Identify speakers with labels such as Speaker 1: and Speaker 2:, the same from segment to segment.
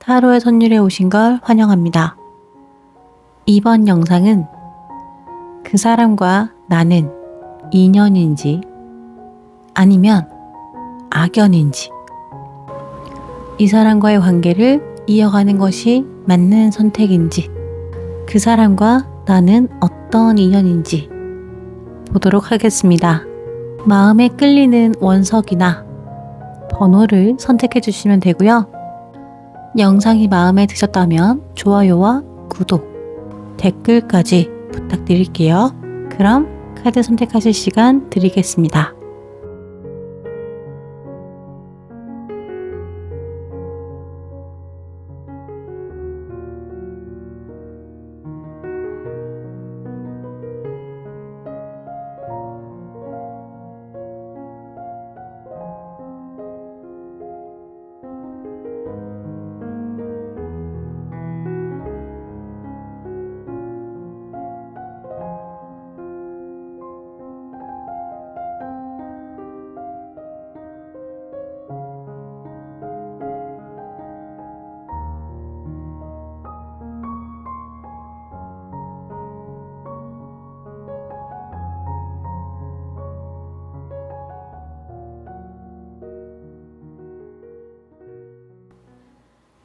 Speaker 1: 타로의 선율에 오신 걸 환영합니다. 이번 영상은 그 사람과 나는 인연인지 아니면 악연인지, 이 사람과의 관계를 이어가는 것이 맞는 선택인지, 그 사람과 나는 어떤 인연인지 보도록 하겠습니다. 마음에 끌리는 원석이나 번호를 선택해 주시면 되고요. 영상이 마음에 드셨다면 좋아요와 구독, 댓글까지 부탁드릴게요. 그럼 카드 선택하실 시간 드리겠습니다.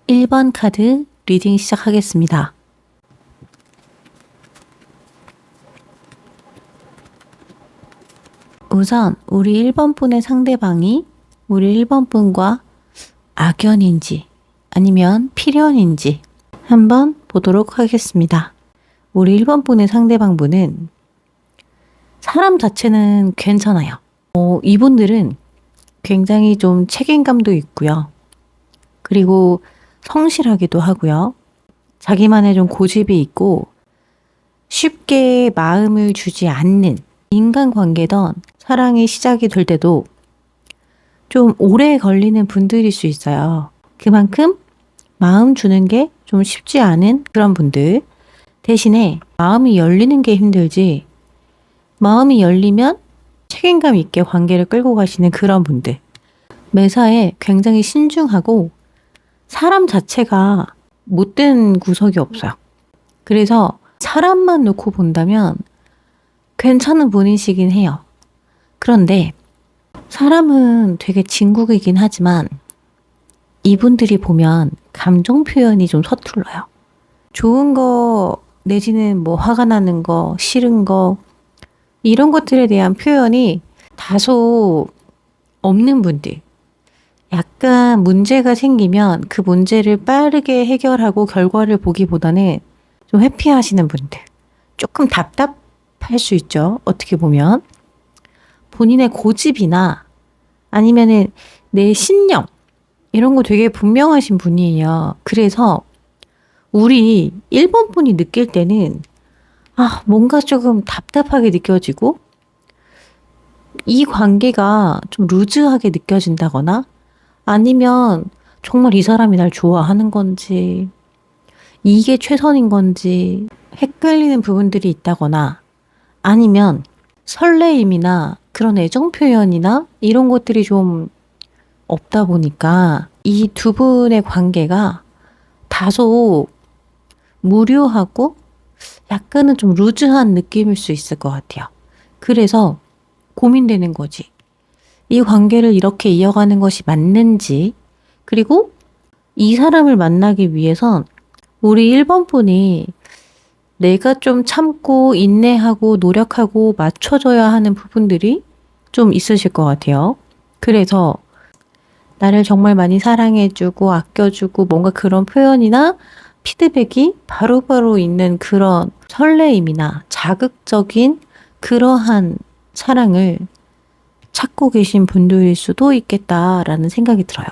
Speaker 1: 일 번 카드 리딩 시작하겠습니다. 우선 우리 1번 분의 상대방이 우리 1번 분과 악연인지 아니면 필연인지 한번 보도록 하겠습니다. 우리 1번 분의 상대방 분은 사람 자체는 괜찮아요. 이분들은 굉장히 좀 책임감도 있고요. 그리고 성실하기도 하고요. 자기만의 좀 고집이 있고 쉽게 마음을 주지 않는, 인간관계던 사랑이 시작이 될 때도 좀 오래 걸리는 분들일 수 있어요. 그만큼 마음 주는 게 좀 쉽지 않은 그런 분들. 대신에 마음이 열리는 게 힘들지, 마음이 열리면 책임감 있게 관계를 끌고 가시는 그런 분들. 매사에 굉장히 신중하고 사람 자체가 못된 구석이 없어요. 그래서 사람만 놓고 본다면 괜찮은 분이시긴 해요. 그런데 사람은 되게 진국이긴 하지만 이분들이 보면 감정 표현이 좀 서툴러요. 좋은 거 내지는 뭐 화가 나는 거, 싫은 거, 이런 것들에 대한 표현이 다소 없는 분들. 약간 문제가 생기면 그 문제를 빠르게 해결하고 결과를 보기보다는 좀 회피하시는 분들. 조금 답답할 수 있죠. 어떻게 보면. 본인의 고집이나 아니면은 내 신념, 이런 거 되게 분명하신 분이에요. 그래서 우리 1번 분이 느낄 때는 뭔가 조금 답답하게 느껴지고 이 관계가 좀 루즈하게 느껴진다거나 아니면 정말 이 사람이 날 좋아하는 건지 이게 최선인 건지 헷갈리는 부분들이 있다거나 아니면 설레임이나 그런 애정 표현이나 이런 것들이 좀 없다 보니까 이 두 분의 관계가 다소 무료하고 약간은 좀 루즈한 느낌일 수 있을 것 같아요. 그래서 고민되는 거지. 이 관계를 이렇게 이어가는 것이 맞는지, 그리고 이 사람을 만나기 위해선 우리 1번 분이 내가 좀 참고 인내하고 노력하고 맞춰줘야 하는 부분들이 좀 있으실 것 같아요. 그래서 나를 정말 많이 사랑해주고 아껴주고 뭔가 그런 표현이나 피드백이 바로바로 있는 그런 설레임이나 자극적인 그러한 사랑을 찾고 계신 분들일 수도 있겠다라는 생각이 들어요.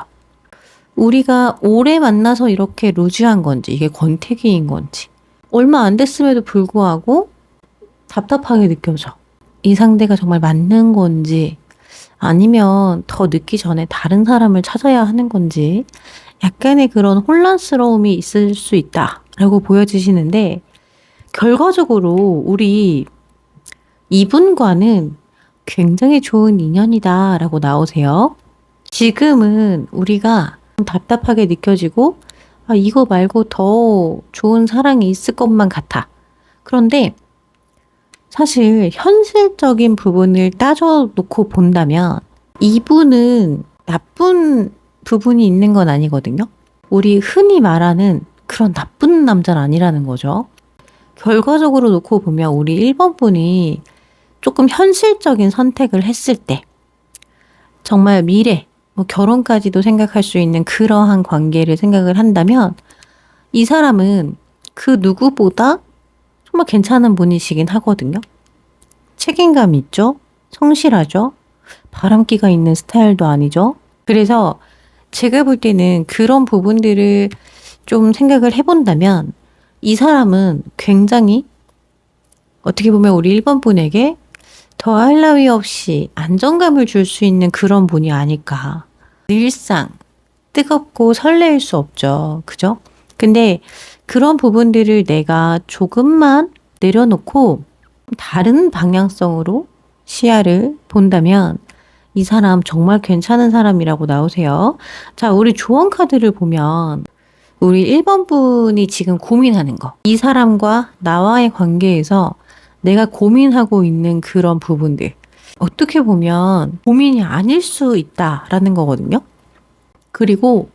Speaker 1: 우리가 오래 만나서 이렇게 루즈한 건지, 이게 권태기인 건지, 얼마 안 됐음에도 불구하고 답답하게 느껴져. 이 상대가 정말 맞는 건지, 아니면 더 늦기 전에 다른 사람을 찾아야 하는 건지, 약간의 그런 혼란스러움이 있을 수 있다라고 보여지시는데, 결과적으로 우리 이분과는 굉장히 좋은 인연이다라고 나오세요. 지금은 우리가 좀 답답하게 느껴지고 아, 이거 말고 더 좋은 사랑이 있을 것만 같아. 그런데 사실 현실적인 부분을 따져놓고 본다면 이분은 나쁜 부분이 있는 건 아니거든요. 우리 흔히 말하는 그런 나쁜 남자는 아니라는 거죠. 결과적으로 놓고 보면 우리 1번 분이 조금 현실적인 선택을 했을 때 정말 미래, 뭐 결혼까지도 생각할 수 있는 그러한 관계를 생각을 한다면 이 사람은 그 누구보다 정말 괜찮은 분이시긴 하거든요. 책임감 있죠? 성실하죠? 바람기가 있는 스타일도 아니죠? 그래서 제가 볼 때는 그런 부분들을 좀 생각을 해본다면 이 사람은 굉장히 어떻게 보면 우리 1번 분에게 더할 나위 없이 안정감을 줄 수 있는 그런 분이 아닐까. 늘상 뜨겁고 설레일 수 없죠. 그죠? 근데 그런 부분들을 내가 조금만 내려놓고 다른 방향성으로 시야를 본다면 이 사람 정말 괜찮은 사람이라고 나오세요. 자, 우리 조언 카드를 보면 우리 1번 분이 지금 고민하는 거. 이 사람과 나와의 관계에서 내가 고민하고 있는 그런 부분들. 어떻게 보면 고민이 아닐 수 있다라는 거거든요. 그리고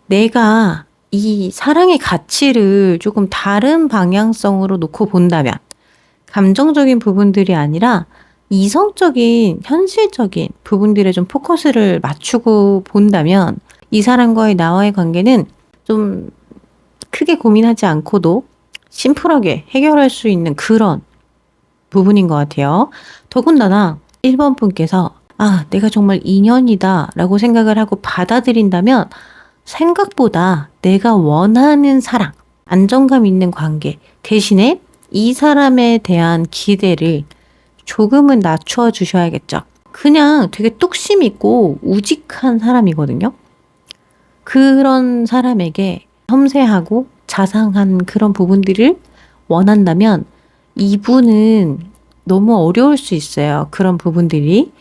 Speaker 1: 내가 이 사랑의 가치를 조금 다른 방향성으로 놓고 본다면 감정적인 부분들이 아니라 이성적인, 현실적인 부분들에 좀 포커스를 맞추고 본다면 이 사람과의 나와의 관계는 좀 크게 고민하지 않고도 심플하게 해결할 수 있는 그런 부분인 것 같아요. 더군다나 1번 분께서 아, 내가 정말 인연이다 라고 생각을 하고 받아들인다면 생각보다 내가 원하는 사랑, 안정감 있는 관계 대신에 이 사람에 대한 기대를 조금은 낮춰 주셔야겠죠. 그냥 되게 뚝심 있고 우직한 사람이거든요. 그런 사람에게 섬세하고 자상한 그런 부분들을 원한다면 이분은 너무 어려울 수 있어요. 그런 부분들이.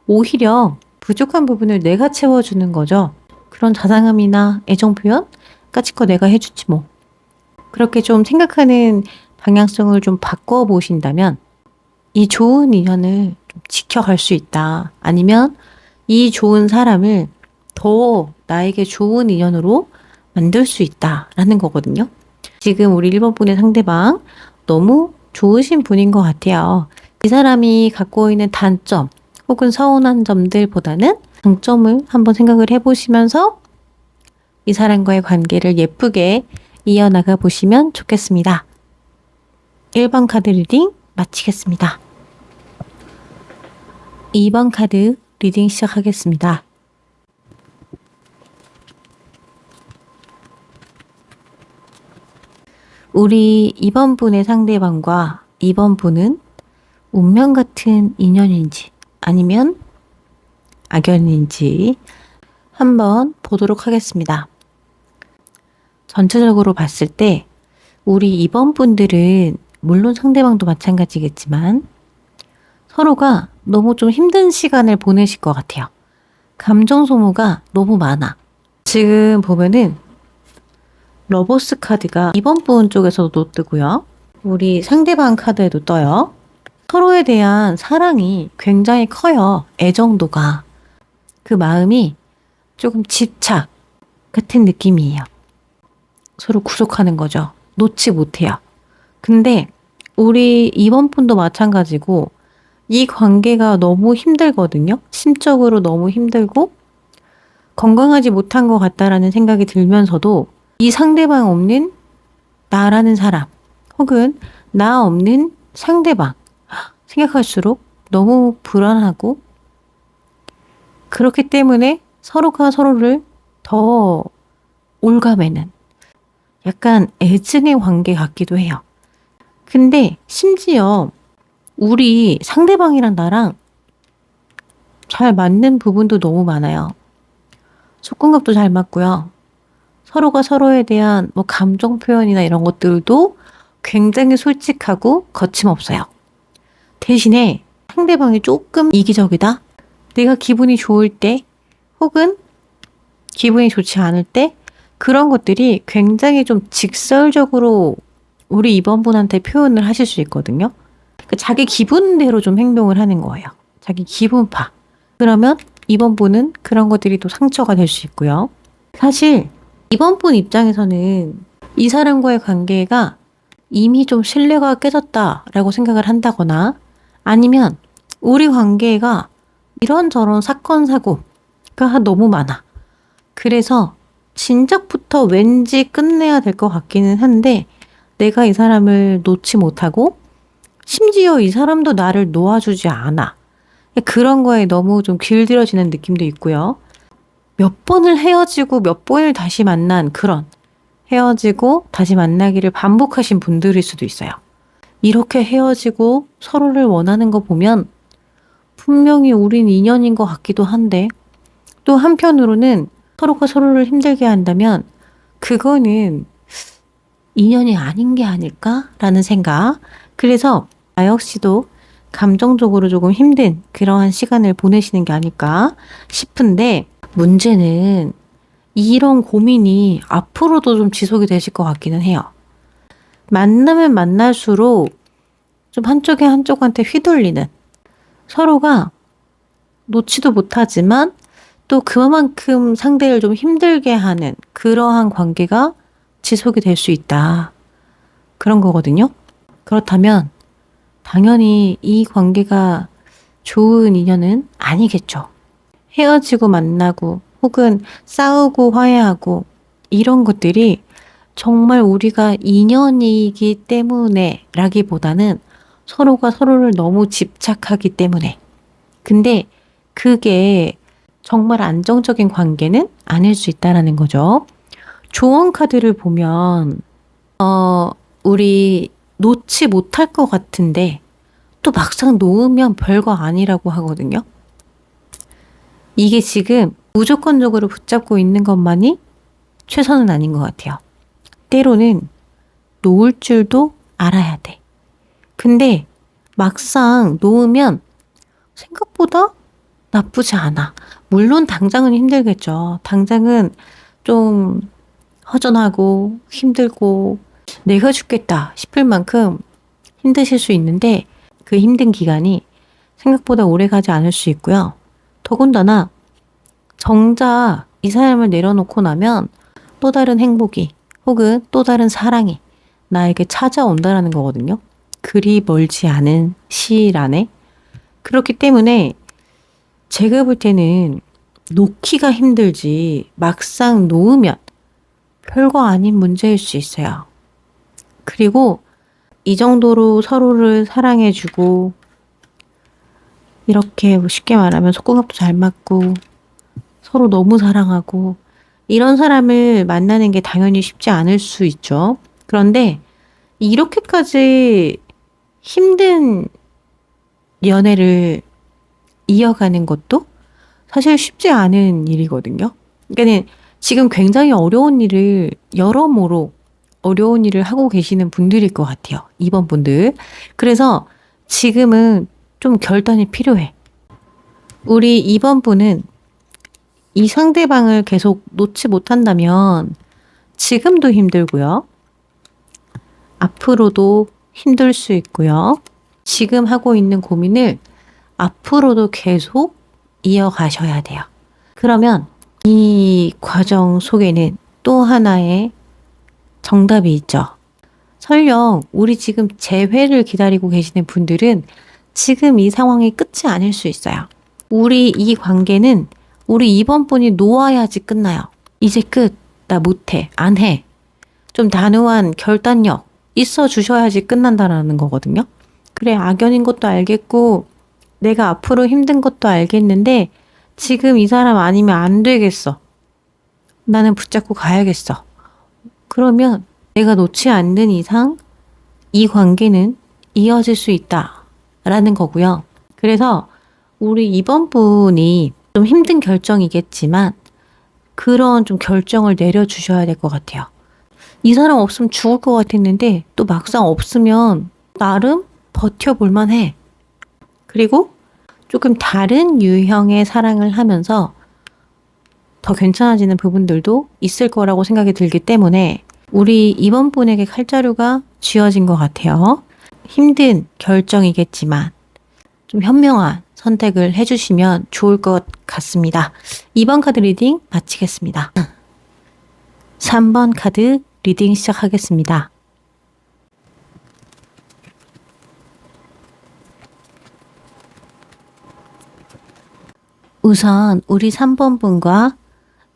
Speaker 1: 오히려 부족한 부분을 내가 채워주는 거죠. 그런 자상함이나 애정 표현? 까짓거 내가 해주지 뭐. 그렇게 좀 생각하는 방향성을 좀 바꿔보신다면 이 좋은 인연을 좀 지켜갈 수 있다. 아니면 이 좋은 사람을 더 나에게 좋은 인연으로 만들 수 있다라는 거거든요. 지금 우리 1번 분의 상대방 너무 좋으신 분인 것 같아요. 이 사람이 갖고 있는 단점 혹은 서운한 점들보다는 장점을 한번 생각을 해보시면서 이 사람과의 관계를 예쁘게 이어나가 보시면 좋겠습니다. 1번 카드 리딩 마치겠습니다. 2번 카드 리딩 시작하겠습니다. 우리 2번 분의 상대방과 2번 분은 운명 같은 인연인지 아니면 악연인지 한번 보도록 하겠습니다. 전체적으로 봤을 때 우리 2번 분들은 물론 상대방도 마찬가지겠지만 서로가 너무 좀 힘든 시간을 보내실 것 같아요. 감정 소모가 너무 많아. 지금 보면은 러버스 카드가 2번 분 쪽에서도 뜨고요. 우리 상대방 카드에도 떠요. 서로에 대한 사랑이 굉장히 커요. 애정도가. 그 마음이 조금 집착 같은 느낌이에요. 서로 구속하는 거죠. 놓지 못해요. 근데 우리 2번 분도 마찬가지고 이 관계가 너무 힘들거든요. 심적으로 너무 힘들고 건강하지 못한 것 같다라는 생각이 들면서도 이 상대방 없는 나라는 사람 혹은 나 없는 상대방 생각할수록 너무 불안하고 그렇기 때문에 서로가 서로를 더 올가매는 약간 애증의 관계 같기도 해요. 근데 심지어 우리 상대방이랑 나랑 잘 맞는 부분도 너무 많아요. 속궁합도 잘 맞고요. 서로가 서로에 대한 뭐 감정 표현이나 이런 것들도 굉장히 솔직하고 거침없어요. 대신에 상대방이 조금 이기적이다? 내가 기분이 좋을 때 혹은 기분이 좋지 않을 때 그런 것들이 굉장히 좀 직설적으로 우리 이번분한테 표현을 하실 수 있거든요. 그러니까 자기 기분대로 좀 행동을 하는 거예요. 자기 기분파. 그러면 이번분은 그런 것들이 또 상처가 될 수 있고요. 사실 이번분 입장에서는 이 사람과의 관계가 이미 좀 신뢰가 깨졌다라고 생각을 한다거나 아니면 우리 관계가 이런저런 사건 사고가 너무 많아. 그래서 진작부터 왠지 끝내야 될 것 같기는 한데 내가 이 사람을 놓지 못하고 심지어 이 사람도 나를 놓아주지 않아. 그런 거에 너무 좀 길들여지는 느낌도 있고요. 몇 번을 헤어지고 몇 번을 다시 만난 그런 헤어지고 다시 만나기를 반복하신 분들일 수도 있어요. 이렇게 헤어지고 서로를 원하는 거 보면 분명히 우린 인연인 것 같기도 한데 또 한편으로는 서로가 서로를 힘들게 한다면 그거는 인연이 아닌 게 아닐까라는 생각. 그래서 나 역시도 감정적으로 조금 힘든 그러한 시간을 보내시는 게 아닐까 싶은데 문제는 이런 고민이 앞으로도 좀 지속이 되실 것 같기는 해요. 만나면 만날수록 좀 한쪽이 한쪽한테 휘둘리는 서로가 놓지도 못하지만 또 그만큼 상대를 좀 힘들게 하는 그러한 관계가 지속이 될 수 있다. 그런 거거든요. 그렇다면 당연히 이 관계가 좋은 인연은 아니겠죠. 헤어지고 만나고 혹은 싸우고 화해하고 이런 것들이 정말 우리가 인연이기 때문에 라기보다는 서로가 서로를 너무 집착하기 때문에. 근데 그게 정말 안정적인 관계는 아닐 수 있다라는 거죠. 조언 카드를 보면 우리 놓지 못할 것 같은데 또 막상 놓으면 별거 아니라고 하거든요. 이게 지금 무조건적으로 붙잡고 있는 것만이 최선은 아닌 것 같아요. 때로는 놓을 줄도 알아야 돼. 근데 막상 놓으면 생각보다 나쁘지 않아. 물론 당장은 힘들겠죠. 당장은 좀 허전하고 힘들고 내가 죽겠다 싶을 만큼 힘드실 수 있는데 그 힘든 기간이 생각보다 오래 가지 않을 수 있고요. 더군다나 정작 이 사람을 내려놓고 나면 또 다른 행복이 혹은 또 다른 사랑이 나에게 찾아온다라는 거거든요. 그리 멀지 않은 시일 안에. 그렇기 때문에 제가 볼 때는 놓기가 힘들지 막상 놓으면 별거 아닌 문제일 수 있어요. 그리고 이 정도로 서로를 사랑해주고 이렇게 쉽게 말하면 속궁합도 잘 맞고 서로 너무 사랑하고 이런 사람을 만나는 게 당연히 쉽지 않을 수 있죠. 그런데 이렇게까지 힘든 연애를 이어가는 것도 사실 쉽지 않은 일이거든요. 그러니까 지금 굉장히 어려운 일을 여러모로 어려운 일을 하고 계시는 분들일 것 같아요. 이번 분들. 그래서 지금은 좀 결단이 필요해. 우리 이번 분은 이 상대방을 계속 놓지 못한다면 지금도 힘들고요. 앞으로도 힘들 수 있고요. 지금 하고 있는 고민을 앞으로도 계속 이어가셔야 돼요. 그러면 이 과정 속에는 또 하나의 정답이 있죠. 설령 우리 지금 재회를 기다리고 계시는 분들은 지금 이 상황이 끝이 아닐 수 있어요. 우리 이 관계는 우리 이번 분이 놓아야지 끝나요. 이제 끝. 나 못해. 안 해. 좀 단호한 결단력 있어 주셔야지 끝난다라는 거거든요. 그래, 악연인 것도 알겠고 내가 앞으로 힘든 것도 알겠는데 지금 이 사람 아니면 안 되겠어. 나는 붙잡고 가야겠어. 그러면 내가 놓지 않는 이상 이 관계는 이어질 수 있다라는 거고요. 그래서 우리 이번 분이 좀 힘든 결정이겠지만 그런 좀 결정을 내려주셔야 될 것 같아요. 이 사람 없으면 죽을 것 같았는데 또 막상 없으면 나름 버텨볼만 해. 그리고 조금 다른 유형의 사랑을 하면서 더 괜찮아지는 부분들도 있을 거라고 생각이 들기 때문에 우리 이번 분에게 칼자루가 쥐어진 것 같아요. 힘든 결정이겠지만 좀 현명한 선택을 해주시면 좋을 것 같습니다. 2번 카드 리딩 마치겠습니다. 3번 카드 리딩 시작하겠습니다. 우선 우리 3번 분과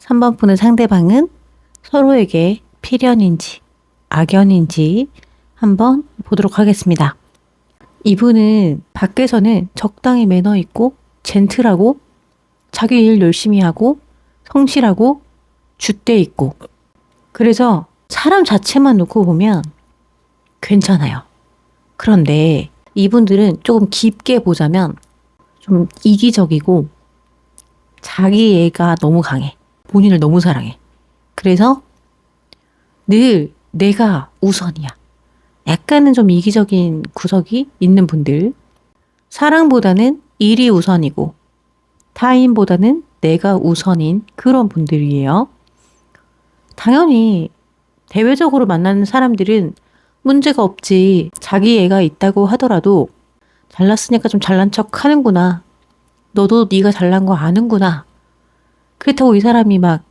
Speaker 1: 3번 분의 상대방은 서로에게 필연인지 악연인지 한번 보도록 하겠습니다. 이분은 밖에서는 적당히 매너 있고 젠틀하고 자기 일 열심히 하고 성실하고 줏대 있고 그래서 사람 자체만 놓고 보면 괜찮아요. 그런데 이분들은 조금 깊게 보자면 좀 이기적이고 자기 애가 너무 강해. 본인을 너무 사랑해. 그래서 늘 내가 우선이야. 약간은 좀 이기적인 구석이 있는 분들. 사랑보다는 일이 우선이고 타인보다는 내가 우선인 그런 분들이에요. 당연히 대외적으로 만나는 사람들은 문제가 없지. 자기 애가 있다고 하더라도 잘났으니까 좀 잘난 척 하는구나. 너도 네가 잘난 거 아는구나. 그렇다고 이 사람이 막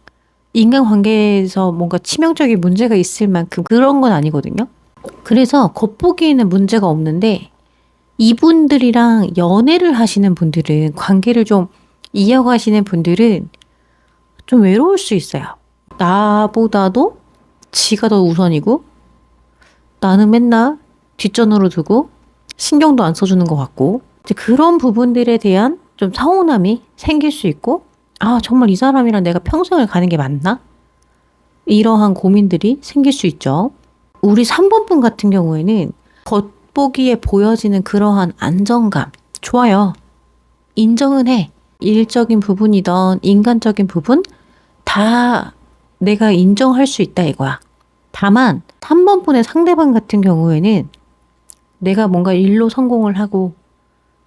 Speaker 1: 인간관계에서 뭔가 치명적인 문제가 있을 만큼 그런 건 아니거든요. 그래서 겉보기에는 문제가 없는데 이분들이랑 연애를 하시는 분들은 관계를 좀 이어가시는 분들은 좀 외로울 수 있어요. 나보다도 지가 더 우선이고 나는 맨날 뒷전으로 두고 신경도 안 써주는 것 같고 이제 그런 부분들에 대한 좀 서운함이 생길 수 있고 아 정말 이 사람이랑 내가 평생을 가는 게 맞나? 이러한 고민들이 생길 수 있죠. 우리 3번 분 같은 경우에는 겉보기에 보여지는 그러한 안정감 좋아요. 인정은 해. 일적인 부분이든 인간적인 부분 다 내가 인정할 수 있다 이거야. 다만 3번 분의 상대방 같은 경우에는 내가 뭔가 일로 성공을 하고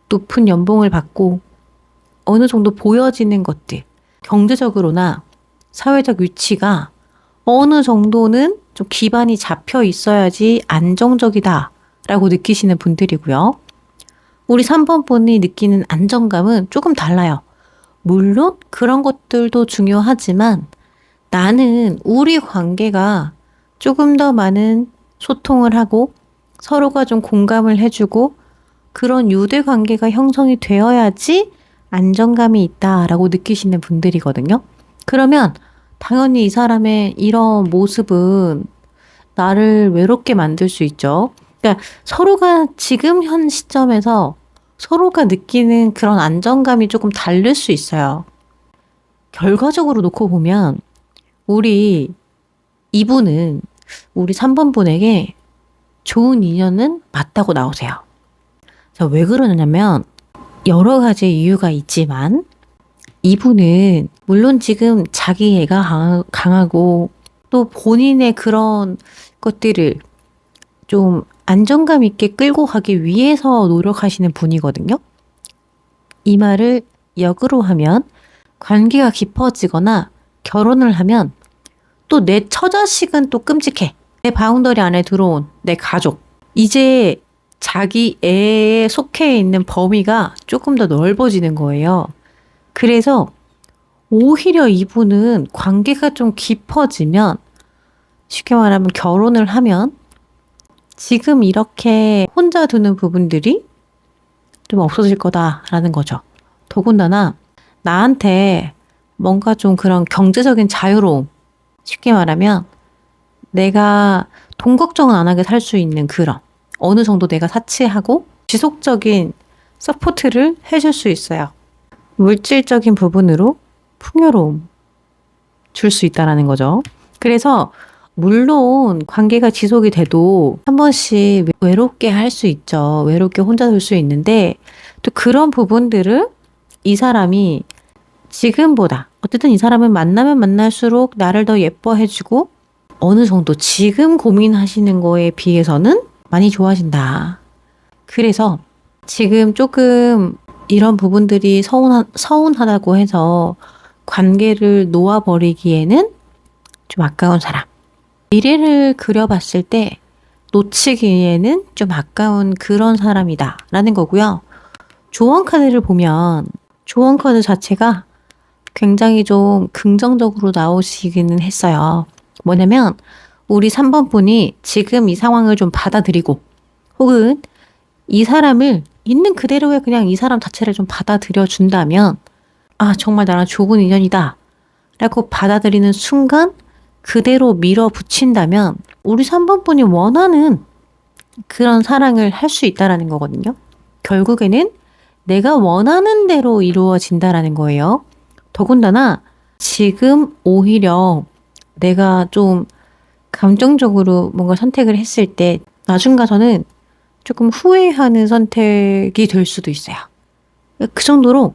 Speaker 1: 높은 연봉을 받고 어느 정도 보여지는 것들 경제적으로나 사회적 위치가 어느 정도는 좀 기반이 잡혀 있어야지 안정적이다 라고 느끼시는 분들이고요. 우리 3번 분이 느끼는 안정감은 조금 달라요. 물론 그런 것들도 중요하지만 나는 우리 관계가 조금 더 많은 소통을 하고 서로가 좀 공감을 해주고 그런 유대 관계가 형성이 되어야지 안정감이 있다라고 느끼시는 분들이거든요. 그러면 당연히 이 사람의 이런 모습은 나를 외롭게 만들 수 있죠. 그러니까 서로가 지금 현 시점에서 서로가 느끼는 그런 안정감이 조금 다를 수 있어요. 결과적으로 놓고 보면 우리 이분은 우리 3번 분에게 좋은 인연은 맞다고 나오세요. 자, 왜 그러냐면 여러 가지 이유가 있지만 이분은 물론 지금 자기 애가 강하고 또 본인의 그런 것들을 좀 안정감 있게 끌고 가기 위해서 노력하시는 분이거든요. 이 말을 역으로 하면 관계가 깊어지거나 결혼을 하면 또 내 처자식은 또 끔찍해. 내 바운더리 안에 들어온 내 가족. 이제 자기 애에 속해 있는 범위가 조금 더 넓어지는 거예요. 그래서 오히려 이분은 관계가 좀 깊어지면 쉽게 말하면 결혼을 하면 지금 이렇게 혼자 두는 부분들이 좀 없어질 거다라는 거죠. 더군다나 나한테 뭔가 좀 그런 경제적인 자유로움 쉽게 말하면 내가 돈 걱정은 안 하게 살 수 있는 그런 어느 정도 내가 사치하고 지속적인 서포트를 해줄 수 있어요. 물질적인 부분으로 풍요로움 줄 수 있다라는 거죠. 그래서 물론 관계가 지속이 돼도 한 번씩 외롭게 할 수 있죠. 외롭게 혼자 둘 수 있는데 또 그런 부분들을 이 사람이 지금보다 어쨌든 이 사람은 만나면 만날수록 나를 더 예뻐해주고 어느 정도 지금 고민하시는 거에 비해서는 많이 좋아진다. 그래서 지금 조금 이런 부분들이 서운하다고 해서 관계를 놓아버리기에는 좀 아까운 사람. 미래를 그려봤을 때 놓치기에는 좀 아까운 그런 사람이다 라는 거고요. 조언 카드를 보면 조언 카드 자체가 굉장히 좀 긍정적으로 나오시기는 했어요. 뭐냐면 우리 3번 분이 지금 이 상황을 좀 받아들이고 혹은 이 사람을 있는 그대로의 그냥 이 사람 자체를 좀 받아들여 준다면 아 정말 나랑 좋은 인연이다 라고 받아들이는 순간 그대로 밀어붙인다면 우리 3번 분이 원하는 그런 사랑을 할 수 있다라는 거거든요. 결국에는 내가 원하는 대로 이루어진다라는 거예요. 더군다나 지금 오히려 내가 좀 감정적으로 뭔가 선택을 했을 때 나중 가서는 조금 후회하는 선택이 될 수도 있어요. 그 정도로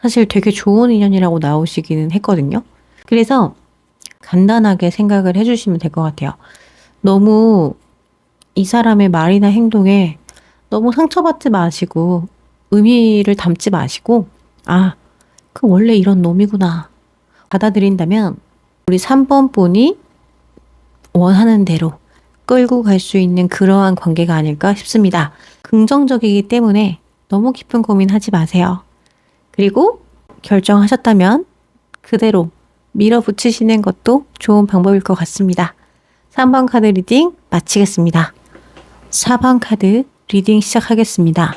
Speaker 1: 사실 되게 좋은 인연이라고 나오시기는 했거든요. 그래서 간단하게 생각을 해주시면 될 것 같아요. 너무 이 사람의 말이나 행동에 너무 상처받지 마시고 의미를 담지 마시고 아, 그 원래 이런 놈이구나 받아들인다면 우리 3번 분이 원하는 대로 끌고 갈 수 있는 그러한 관계가 아닐까 싶습니다. 긍정적이기 때문에 너무 깊은 고민하지 마세요. 그리고 결정하셨다면 그대로 밀어붙이시는 것도 좋은 방법일 것 같습니다. 3번 카드 리딩 마치겠습니다. 4번 카드 리딩 시작하겠습니다.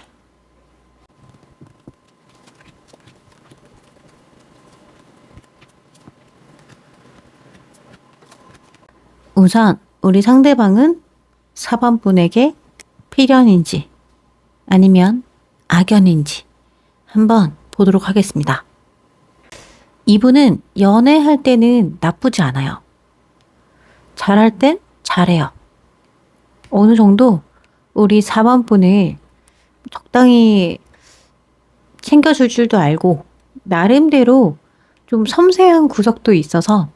Speaker 1: 우선 우리 상대방은 4번 분에게 필연인지 아니면 악연인지 한번 보도록 하겠습니다. 이분은 연애할 때는 나쁘지 않아요. 잘할 땐 잘해요. 어느 정도 우리 4번 분을 적당히 챙겨줄 줄도 알고 나름대로 좀 섬세한 구석도 있어서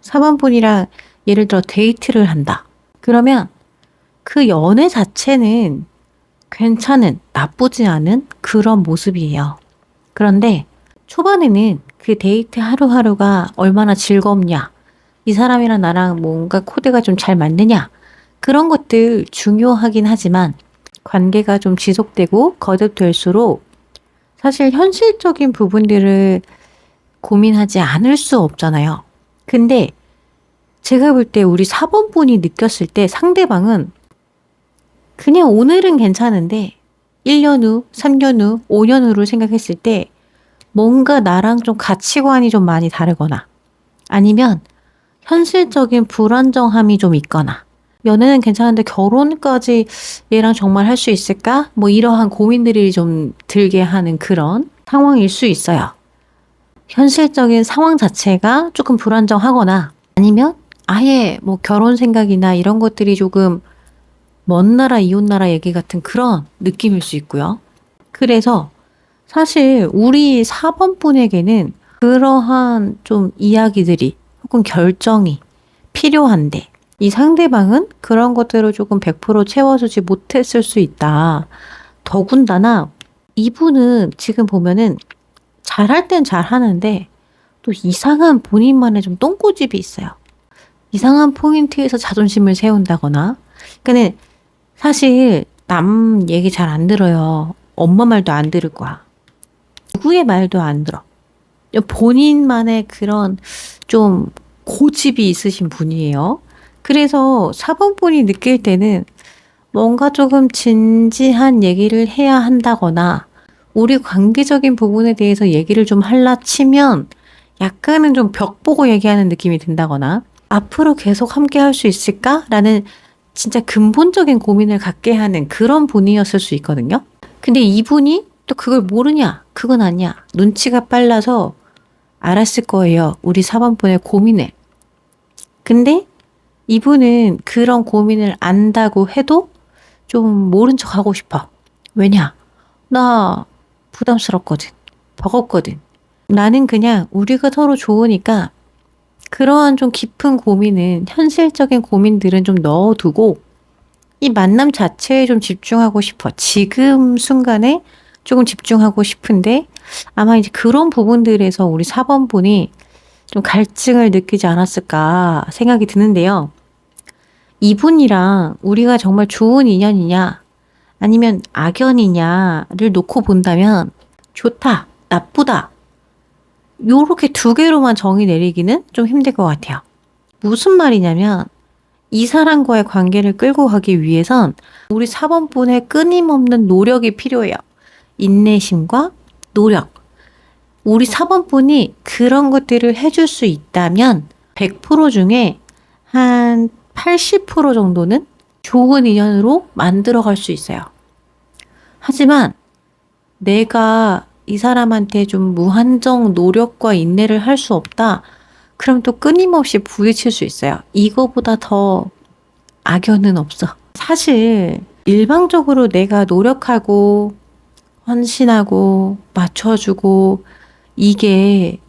Speaker 1: 4번 분이랑 예를 들어 데이트를 한다. 그러면 그 연애 자체는 괜찮은, 나쁘지 않은 그런 모습이에요. 그런데 초반에는 그 데이트 하루하루가 얼마나 즐겁냐, 이 사람이랑 나랑 뭔가 코드가 좀 잘 맞느냐, 그런 것들 중요하긴 하지만 관계가 좀 지속되고 거듭될수록 사실 현실적인 부분들을 고민하지 않을 수 없잖아요. 근데 제가 볼 때 우리 4번 분이 느꼈을 때 상대방은 그냥 오늘은 괜찮은데 1년 후, 3년 후, 5년 후를 생각했을 때 뭔가 나랑 좀 가치관이 좀 많이 다르거나 아니면 현실적인 불안정함이 좀 있거나 연애는 괜찮은데 결혼까지 얘랑 정말 할 수 있을까? 뭐 이러한 고민들이 좀 들게 하는 그런 상황일 수 있어요. 현실적인 상황 자체가 조금 불안정하거나 아니면 아예 뭐 결혼 생각이나 이런 것들이 조금 먼 나라 이웃 나라 얘기 같은 그런 느낌일 수 있고요. 그래서 사실 우리 4번 분에게는 그러한 좀 이야기들이 혹은 결정이 필요한데 이 상대방은 그런 것들을 조금 100% 채워주지 못했을 수 있다. 더군다나 이분은 지금 보면은 잘할 땐 잘하는데 또 이상한 본인만의 좀 똥고집이 있어요. 이상한 포인트에서 자존심을 세운다거나 그러니까는 사실 남 얘기 잘 안 들어요. 엄마 말도 안 들을 거야. 누구의 말도 안 들어. 본인만의 그런 좀 고집이 있으신 분이에요. 그래서 4번 분이 느낄 때는 뭔가 조금 진지한 얘기를 해야 한다거나 우리 관계적인 부분에 대해서 얘기를 좀 할라 치면 약간은 좀 벽 보고 얘기하는 느낌이 든다거나 앞으로 계속 함께 할 수 있을까? 라는 진짜 근본적인 고민을 갖게 하는 그런 분이었을 수 있거든요. 근데 이분이 또 그걸 모르냐? 그건 아니야. 눈치가 빨라서 알았을 거예요. 우리 4번 분의 고민을. 근데 이분은 그런 고민을 안다고 해도 좀 모른 척 하고 싶어. 왜냐? 나 부담스럽거든. 버겁거든. 나는 그냥 우리가 서로 좋으니까 그러한 좀 깊은 고민은 현실적인 고민들은 좀 넣어두고 이 만남 자체에 좀 집중하고 싶어. 지금 순간에 조금 집중하고 싶은데 아마 이제 그런 부분들에서 우리 4번 분이 좀 갈증을 느끼지 않았을까 생각이 드는데요. 이분이랑 우리가 정말 좋은 인연이냐 아니면 악연이냐를 놓고 본다면 좋다, 나쁘다 요렇게 두 개로만 정의 내리기는 좀 힘들 것 같아요. 무슨 말이냐면 이 사람과의 관계를 끌고 가기 위해선 우리 4번 분의 끊임없는 노력이 필요해요. 인내심과 노력. 우리 4번 분이 그런 것들을 해줄 수 있다면 100% 중에 한 80% 정도는 좋은 인연으로 만들어갈 수 있어요. 하지만 내가 이 사람한테 좀 무한정 노력과 인내를 할 수 없다. 그럼 또 끊임없이 부딪힐 수 있어요. 이거보다 더 악연은 없어. 사실 일방적으로 내가 노력하고 헌신하고 맞춰주고 이게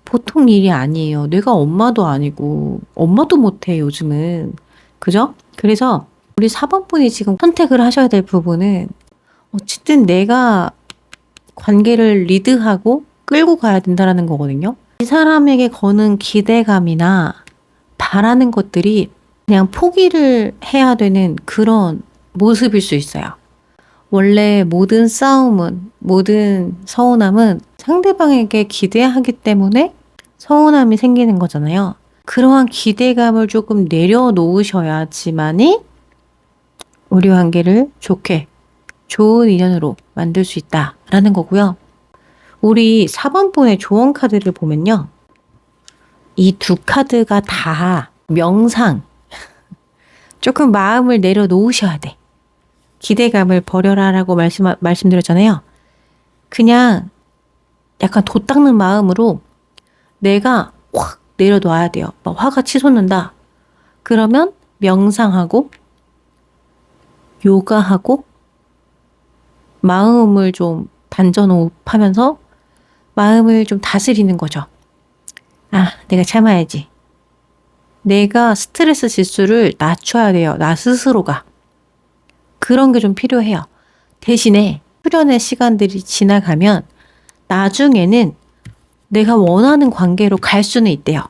Speaker 1: 보통 일이 아니에요. 내가 엄마도 아니고 엄마도 못해 요즘은. 그죠? 그래서 우리 4번 분이 지금 선택을 하셔야 될 부분은 어쨌든 내가 관계를 리드하고 끌고 가야 된다는 거거든요. 이 사람에게 거는 기대감이나 바라는 것들이 그냥 포기를 해야 되는 그런 모습일 수 있어요. 원래 모든 싸움은, 모든 서운함은 상대방에게 기대하기 때문에 서운함이 생기는 거잖아요. 그러한 기대감을 조금 내려놓으셔야지만이 우리 관계를 좋게, 좋은 인연으로 만들 수 있다라는 거고요. 우리 4번 분의 조언 카드를 보면요. 이 두 카드가 다 명상. 조금 마음을 내려놓으셔야 돼. 기대감을 버려라라고 말씀드렸잖아요. 그냥 약간 돛 닦는 마음으로 내가 확 내려놔야 돼요. 막 화가 치솟는다. 그러면 명상하고 요가하고 마음을 좀 단전호흡하면서 마음을 좀 다스리는 거죠. 아, 내가 참아야지. 내가 스트레스 지수를 낮춰야 돼요. 나 스스로가. 그런 게 좀 필요해요. 대신에 수련의 시간들이 지나가면 나중에는 내가 원하는 관계로 갈 수는 있대요.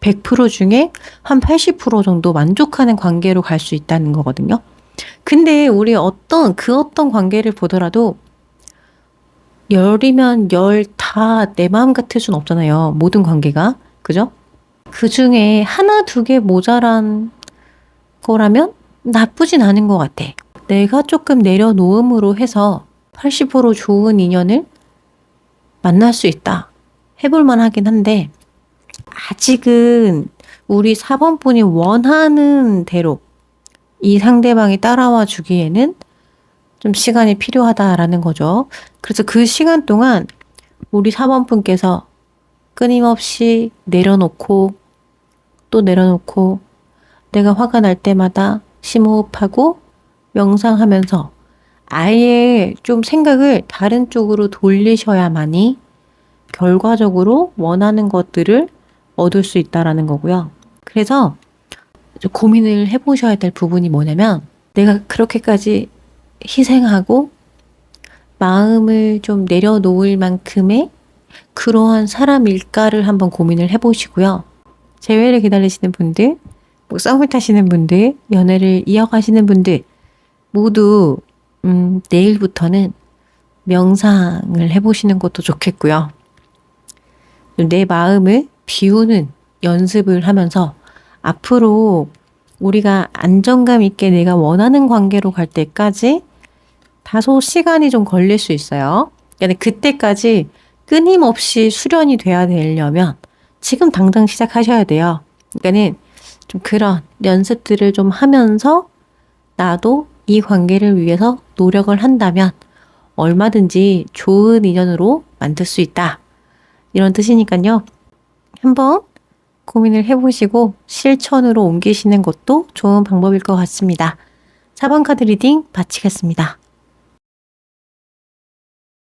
Speaker 1: 100% 중에 한 80% 정도 만족하는 관계로 갈 수 있다는 거거든요. 근데 우리 어떤 관계를 보더라도 열이면 열 다 내 마음 같을 순 없잖아요. 모든 관계가. 그죠? 그 중에 하나, 두 개 모자란 거라면 나쁘진 않은 것 같아. 내가 조금 내려놓음으로 해서 80% 좋은 인연을 만날 수 있다. 해볼만 하긴 한데, 아직은 우리 4번 분이 원하는 대로 이 상대방이 따라와 주기에는 좀 시간이 필요하다라는 거죠. 그래서 그 시간 동안 우리 4번 분께서 끊임없이 내려놓고 또 내려놓고 내가 화가 날 때마다 심호흡하고 명상하면서 아예 좀 생각을 다른 쪽으로 돌리셔야만이 결과적으로 원하는 것들을 얻을 수 있다라는 거고요. 그래서 고민을 해보셔야 될 부분이 뭐냐면 내가 그렇게까지 희생하고 마음을 좀 내려놓을 만큼의 그러한 사람일까를 한번 고민을 해보시고요. 재회를 기다리시는 분들, 뭐 썸을 타시는 분들, 연애를 이어가시는 분들 모두 내일부터는 명상을 해보시는 것도 좋겠고요. 내 마음을 비우는 연습을 하면서 앞으로 우리가 안정감 있게 내가 원하는 관계로 갈 때까지 다소 시간이 좀 걸릴 수 있어요. 그러니까 그때까지 끊임없이 수련이 돼야 되려면 지금 당장 시작하셔야 돼요. 그러니까는 좀 그런 연습들을 좀 하면서 나도 이 관계를 위해서 노력을 한다면 얼마든지 좋은 인연으로 만들 수 있다. 이런 뜻이니까요. 한번 고민을 해보시고 실천으로 옮기시는 것도 좋은 방법일 것 같습니다. 4번 카드 리딩 마치겠습니다.